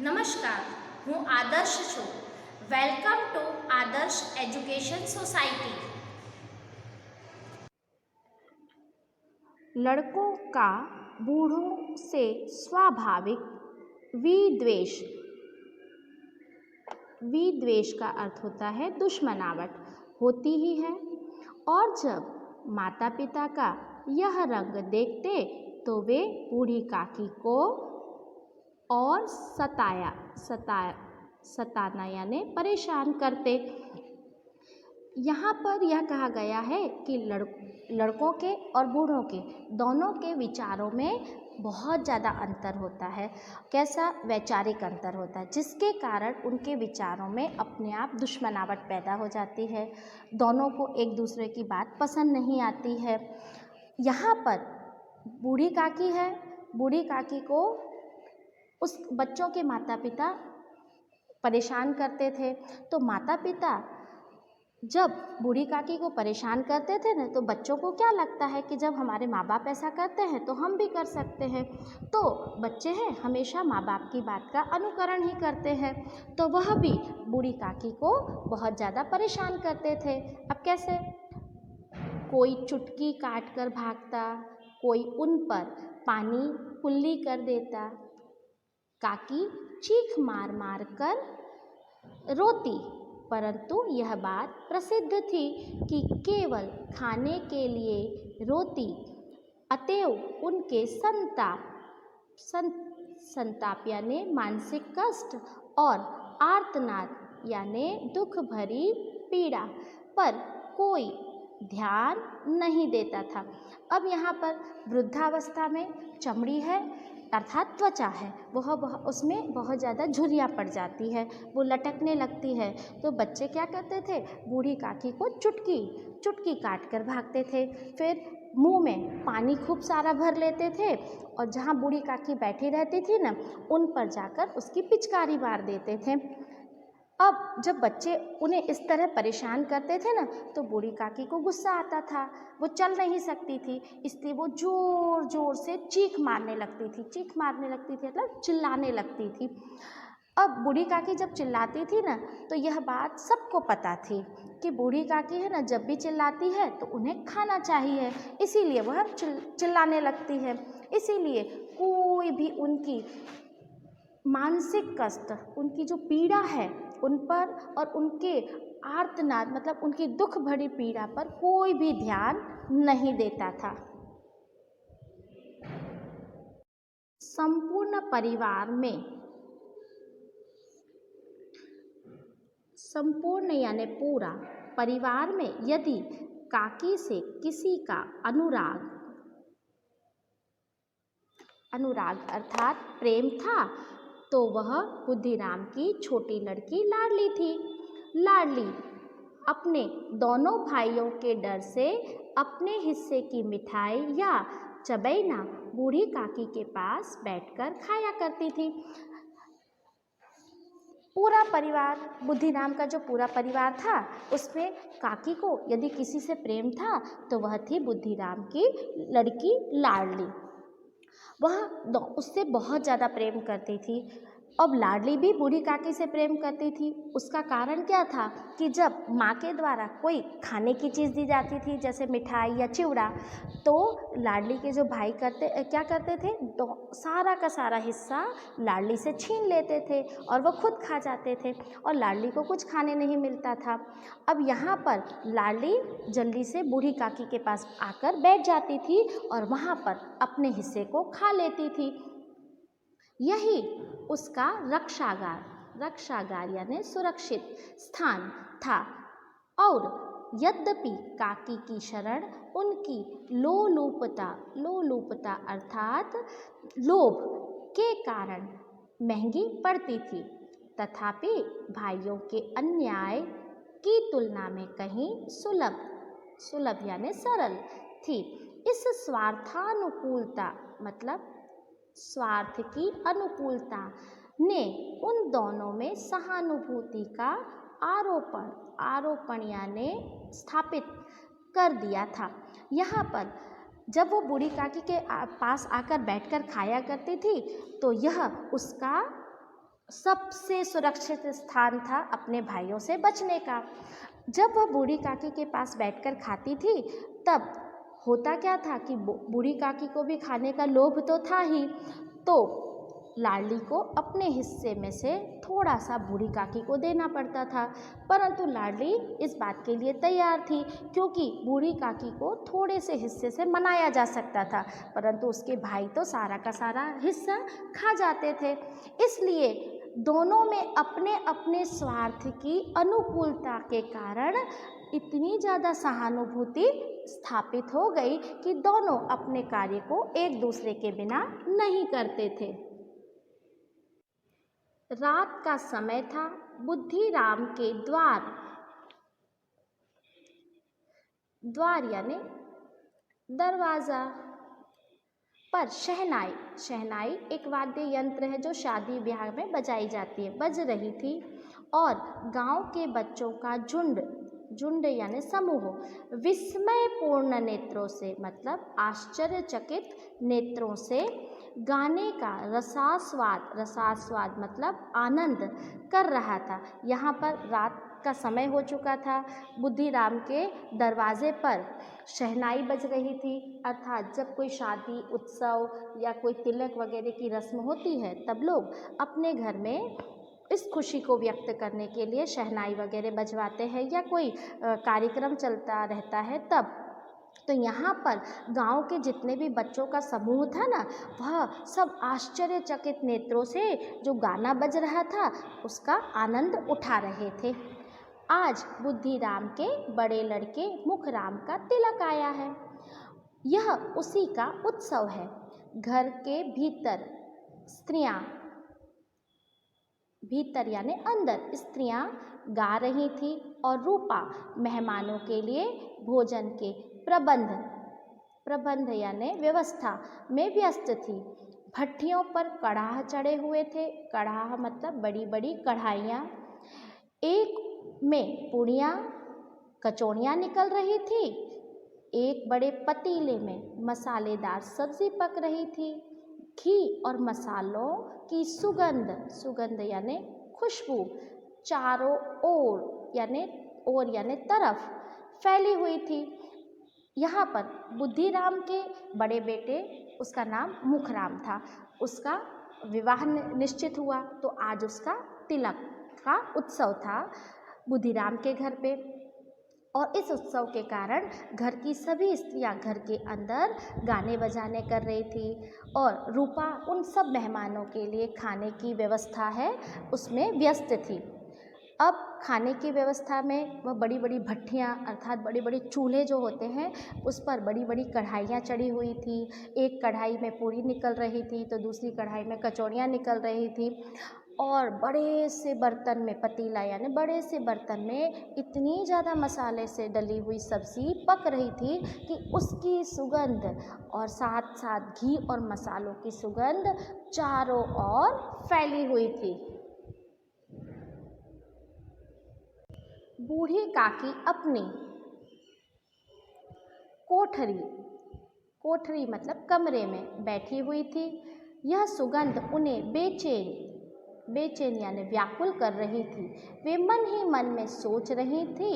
નમસ્કાર, હું આદર્શ છું. વેલકમ ટુ આદર્શ એજ્યુકેશન સોસાયટી. लड़कों का बूढ़ों से स्वाभाविक विद्वेष। विद्वेष का अर्थ होता है दुश्मनावट होती ही है, और जब माता पिता का यह रंग देखते तो वे बूढ़ी काकी को और सताना यानी परेशान करते। यहाँ पर यह कहा गया है कि लड़कों के और बूढ़ों के दोनों के विचारों में बहुत ज़्यादा अंतर होता है। कैसा? वैचारिक अंतर होता है, जिसके कारण उनके विचारों में अपने आप दुश्मनावट पैदा हो जाती है। दोनों को एक दूसरे की बात पसंद नहीं आती है। यहाँ पर बूढ़ी काकी है, बूढ़ी काकी को उस बच्चों के माता पिता परेशान करते थे। तो माता पिता जब बूढ़ी काकी को परेशान करते थे ना, तो बच्चों को क्या लगता है कि जब हमारे माँ बाप ऐसा करते हैं तो हम भी कर सकते हैं। तो बच्चे हैं हमेशा माँ बाप की बात का अनुकरण ही करते हैं। तो वह भी बूढ़ी काकी को बहुत ज़्यादा परेशान करते थे। अब कैसे? कोई चुटकी काट कर भागता, कोई उन पर पानी कुल्ली कर देता, काकी चीख मार मार कर रोती। परंतु यह बात प्रसिद्ध थी कि केवल खाने के लिए रोती, अतएव उनके संताप यानी मानसिक कष्ट और आर्तनाद यानी दुख भरी पीड़ा पर कोई ध्यान नहीं देता था। अब यहाँ पर वृद्धावस्था में चमड़ी है अर्थात त्वचा है, वह उसमें बहुत ज़्यादा झुर्रियाँ पड़ जाती है, वो लटकने लगती है। तो बच्चे क्या करते थे? बूढ़ी काकी को चुटकी काट कर भागते थे, फिर मुंह में पानी खूब सारा भर लेते थे, और जहाँ बूढ़ी काकी बैठी रहती थी ना, उन पर जाकर उसकी पिचकारी मार देते थे। अब जब बच्चे उन्हें इस तरह परेशान करते थे ना, तो बूढ़ी काकी को गुस्सा आता था। वो चल नहीं सकती थी, इसलिए वो ज़ोर ज़ोर से चीख मारने लगती थी मतलब चिल्लाने लगती थी। अब बूढ़ी काकी जब चिल्लाती थी ना, तो यह बात सबको पता थी कि बूढ़ी काकी है ना, जब भी चिल्लाती है तो उन्हें खाना चाहिए, इसीलिए वह चिल्लाने लगती है। इसीलिए कोई भी उनकी मानसिक कष्ट, उनकी जो पीड़ा है उन पर, और उनके आर्तनाद मतलब उनकी दुख भरी पीड़ा पर कोई भी ध्यान नहीं देता था। संपूर्ण यानी पूरा परिवार में यदि काकी से किसी का अनुराग अर्थात प्रेम था, तो वह बुद्धिराम की छोटी लड़की लाडली थी। लाडली अपने दोनों भाइयों के डर से अपने हिस्से की मिठाई या चबैना बूढ़ी काकी के पास बैठकर खाया करती थी। पूरा परिवार, बुद्धिराम का जो पूरा परिवार था, उसमें काकी को यदि किसी से प्रेम था तो वह थी बुद्धिराम की लड़की लाडली। वह उससे बहुत ज़्यादा प्रेम करती थी। अब लाडली भी बूढ़ी काकी से प्रेम करती थी। उसका कारण क्या था कि जब माँ के द्वारा कोई खाने की चीज़ दी जाती थी, जैसे मिठाई या चिवड़ा, तो लाडली के जो भाई क्या करते थे, सारा का सारा हिस्सा लाडली से छीन लेते थे और वह खुद खा जाते थे, और लाडली को कुछ खाने नहीं मिलता था। अब यहाँ पर लाडली जल्दी से बूढ़ी काकी के पास आकर बैठ जाती थी और वहाँ पर अपने हिस्से को खा लेती थी। यही उसका रक्षागार यानी सुरक्षित स्थान था। और यद्यपि काकी की शरण उनकी लोलुपता अर्थात लोभ के कारण महंगी पड़ती थी, तथापि भाइयों के अन्याय की तुलना में कहीं सुलभ यानी सरल थी। इस स्वार्थानुकूलता मतलब स्वार्थ की अनुकूलता ने उन दोनों में सहानुभूति का आरोपण यानी स्थापित कर दिया था। यहाँ पर जब वो बूढ़ी काकी के पास आकर बैठकर खाया करती थी, तो यह उसका सबसे सुरक्षित स्थान था अपने भाइयों से बचने का। जब वह बूढ़ी काकी के पास बैठकर खाती थी, तब होता क्या था कि बूढ़ी काकी को भी खाने का लोभ तो था ही, तो लाडली को अपने हिस्से में से थोड़ा सा बूढ़ी काकी को देना पड़ता था। परंतु लाडली इस बात के लिए तैयार थी, क्योंकि बूढ़ी काकी को थोड़े से हिस्से से मनाया जा सकता था, परंतु उसके भाई तो सारा का सारा हिस्सा खा जाते थे। इसलिए दोनों में अपने अपने स्वार्थ की अनुकूलता के कारण इतनी ज़्यादा सहानुभूति स्थापित हो गई कि दोनों अपने कार्य को एक दूसरे के बिना नहीं करते थे। रात का समय था। बुद्धिराम के द्वार यानी दरवाज़ा पर शहनाई एक वाद्य यंत्र है जो शादी ब्याह में बजाई जाती है, बज रही थी, और गांव के बच्चों का झुंड यानी समूह विस्मयपूर्ण नेत्रों से मतलब आश्चर्यचकित नेत्रों से गाने का रसास्वाद मतलब आनंद कर रहा था। यहाँ पर रात का समय हो चुका था। बुद्धिराम के दरवाजे पर शहनाई बज रही थी, अर्थात जब कोई शादी उत्सव या कोई तिलक वगैरह की रस्म होती है, तब लोग अपने घर में इस खुशी को व्यक्त करने के लिए शहनाई वगैरह बजवाते हैं, या कोई कार्यक्रम चलता रहता है तब। तो यहाँ पर गांव के जितने भी बच्चों का समूह था ना, वह सब आश्चर्यचकित नेत्रों से जो गाना बज रहा था उसका आनंद उठा रहे थे। आज बुद्धिराम के बड़े लड़के मुखराम का तिलक आया है। यह उसी का उत्सव है। घर के भीतर यानी अंदर स्त्रियां गा रही थी और रूपा मेहमानों के लिए भोजन के प्रबंध यानी व्यवस्था में व्यस्त थी। भट्टियों पर कड़ाह चढ़े हुए थे। कड़ाह मतलब बड़ी बड़ी कढ़ाइयाँ, एक में पूड़ियाँ कचौड़ियाँ निकल रही थी, एक बड़े पतीले में मसालेदार सब्जी पक रही थी। घी और मसालों की सुगंध यानी खुशबू चारों ओर यानी तरफ फैली हुई थी। यहाँ पर बुद्धिराम के बड़े बेटे, उसका नाम मुखराम था, उसका विवाह निश्चित हुआ, तो आज उसका तिलक का उत्सव था बुद्धिराम के घर पे। और इस उत्सव के कारण घर की सभी स्त्रियां घर के अंदर गाने बजाने कर रही थी, और रूपा उन सब मेहमानों के लिए खाने की व्यवस्था है उसमें व्यस्त थी। अब खाने की व्यवस्था में वह बड़ी बड़ी भट्टियाँ अर्थात बड़े बड़े चूल्हे जो होते हैं उस पर बड़ी बड़ी कढ़ाइयाँ चढ़ी हुई थी। एक कढ़ाई में पूड़ी निकल रही थी तो दूसरी कढ़ाई में कचौड़ियाँ निकल रही थी, और बड़े से बर्तन में पतीला यानी बड़े से बर्तन में इतनी ज़्यादा मसाले से डली हुई सब्ज़ी पक रही थी कि उसकी सुगंध और साथ साथ घी और मसालों की सुगंध चारों ओर फैली हुई थी। बूढ़ी काकी अपनी कोठरी मतलब कमरे में बैठी हुई थी। यह सुगंध उन्हें बेचैन यानी व्याकुल कर रही थी। वे मन ही मन में सोच रही थी,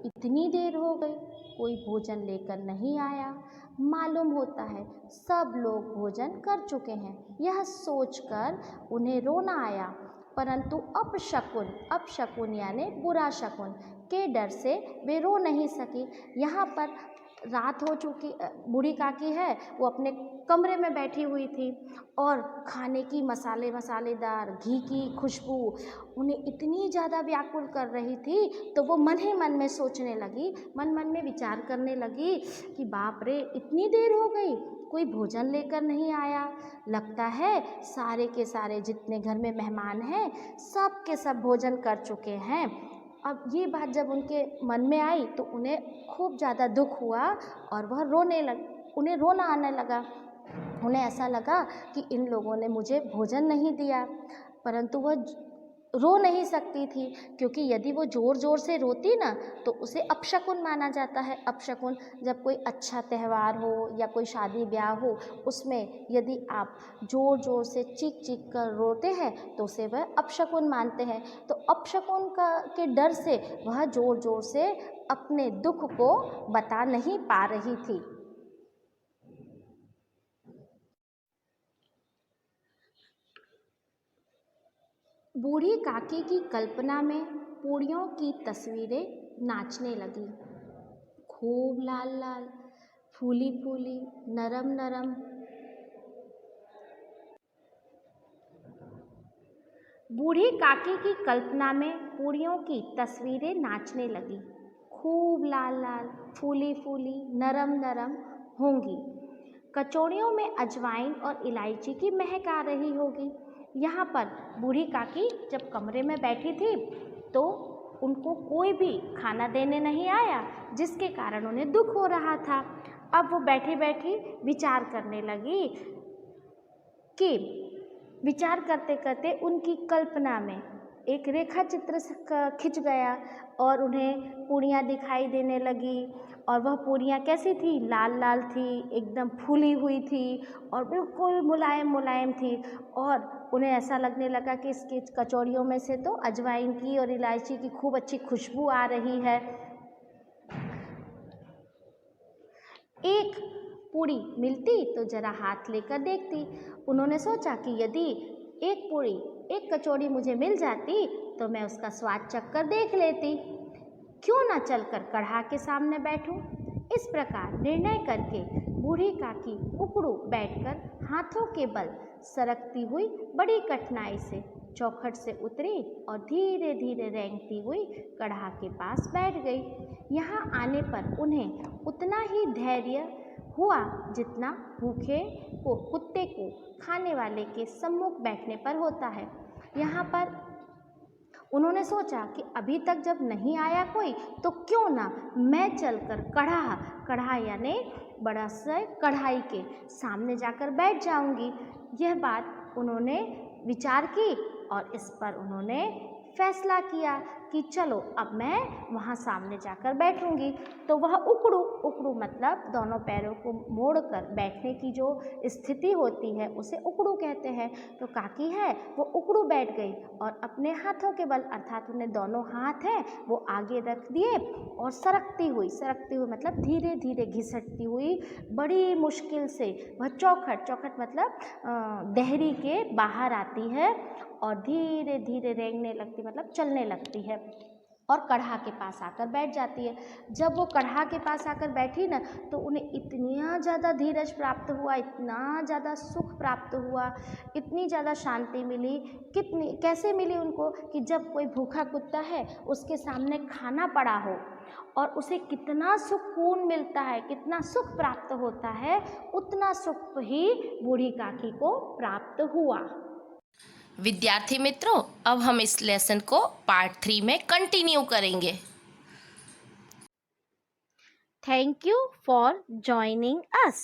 इतनी देर हो गई, कोई भोजन लेकर नहीं आया। मालूम होता है सब लोग भोजन कर चुके हैं। यह सोचकर उन्हें रोना आया, परंतु अपशकुन यानी बुरा शकुन के डर से वे रो नहीं सकी। यहाँ पर रात हो चुकी, बूढ़ी काकी है वो अपने कमरे में बैठी हुई थी और खाने की मसालेदार घी की खुशबू उन्हें इतनी ज़्यादा व्याकुल कर रही थी, तो वो मन ही मन में सोचने लगी, मन में विचार करने लगी कि बाप रे, इतनी देर हो गई, कोई भोजन लेकर नहीं आया। लगता है सारे के सारे जितने घर में मेहमान हैं सब के सब भोजन कर चुके हैं। अब ये बात जब उनके मन में आई तो उन्हें खूब ज़्यादा दुख हुआ और वह उन्हें रोना आने लगा। उन्हें ऐसा लगा कि इन लोगों ने मुझे भोजन नहीं दिया, परंतु वह रो नहीं सकती थी, क्योंकि यदि वो ज़ोर ज़ोर से रोती ना तो उसे अपशकुन माना जाता है। अपशकुन, जब कोई अच्छा त्यौहार हो या कोई शादी ब्याह हो, उसमें यदि आप ज़ोर ज़ोर से चीख चीख कर रोते हैं तो उसे वह अपशकुन मानते हैं। तो अपशकुन का के डर से वह ज़ोर ज़ोर से अपने दुख को बता नहीं पा रही थी। बूढ़ी काकी की कल्पना में पूड़ियों की तस्वीरें नाचने लगी। खूब लाल लाल, फूली फूली, नरम नरम। बूढ़ी काकी की कल्पना में पूड़ियों की तस्वीरें नाचने लगी। खूब लाल लाल, फूली फूली, नरम नरम होंगी। कचौड़ियों में अजवाइन और इलायची की महक आ रही होगी। यहाँ पर बूढ़ी काकी जब कमरे में बैठी थी तो उनको कोई भी खाना देने नहीं आया, जिसके कारण उन्हें दुख हो रहा था। अब वो बैठी बैठी विचार करने लगी कि विचार करते करते उनकी कल्पना में एक रेखा चित्र खिंच गया और उन्हें पूड़ियाँ दिखाई देने लगी। और वह पूड़ियाँ कैसी थी? लाल लाल थी, एकदम फूली हुई थी और बिल्कुल मुलायम मुलायम थी। और उन्हें ऐसा लगने लगा कि इसकी कचौड़ियों में से तो अजवाइन की और इलायची की खूब अच्छी खुशबू आ रही है। एक पूड़ी मिलती तो जरा हाथ लेकर देखती। उन्होंने सोचा कि यदि एक पूड़ी, एक कचौड़ी मुझे मिल जाती तो मैं उसका स्वाद चखकर देख लेती। क्यों ना चलकर कढ़ा के सामने बैठूं? इस प्रकार निर्णय करके बूढ़ी काकी उकड़ू बैठकर हाथों के बल सरकती हुई बड़ी कठिनाई से चौखट से उतरी और धीरे धीरे रेंगती हुई कढ़ा के पास बैठ गई। यहाँ आने पर उन्हें उतना ही धैर्य हुआ जितना भूखे को कुत्ते को खाने वाले के सम्मुख बैठने पर होता है। यहाँ पर उन्होंने सोचा कि अभी तक जब नहीं आया कोई तो क्यों ना मैं चलकर कढ़ा यानी बड़ा से कढ़ाई के सामने जाकर बैठ जाऊंगी। यह बात उन्होंने विचार की और इस पर उन्होंने फैसला किया कि चलो अब मैं वहाँ सामने जाकर बैठूंगी। तो वह उकड़ू मतलब दोनों पैरों को मोड़कर बैठने की जो स्थिति होती है उसे उकड़ू कहते हैं। तो काकी है वो उकड़ू बैठ गई और अपने हाथों के बल अर्थात उन्हें दोनों हाथ हैं वो आगे रख दिए और सरकती हुई मतलब धीरे धीरे घिसटती हुई बड़ी मुश्किल से वह चौखट मतलब देहरी के बाहर आती है और धीरे धीरे रेंगने लगती मतलब चलने लगती है और कढ़ा के पास आकर बैठ जाती है। जब वो कढ़ा के पास आकर बैठी ना तो उन्हें इतना ज़्यादा धीरज प्राप्त हुआ, इतना ज़्यादा सुख प्राप्त हुआ, इतनी ज़्यादा शांति मिली। कैसे मिली उनको कि जब कोई भूखा कुत्ता है उसके सामने खाना पड़ा हो और उसे कितना सुकून मिलता है, कितना सुख प्राप्त होता है, उतना सुख ही बूढ़ी काकी को प्राप्त हुआ। विद्यार्थी मित्रों, अब हम इस लेसन को पार्ट 3 में कंटिन्यू करेंगे। Thank you for joining us.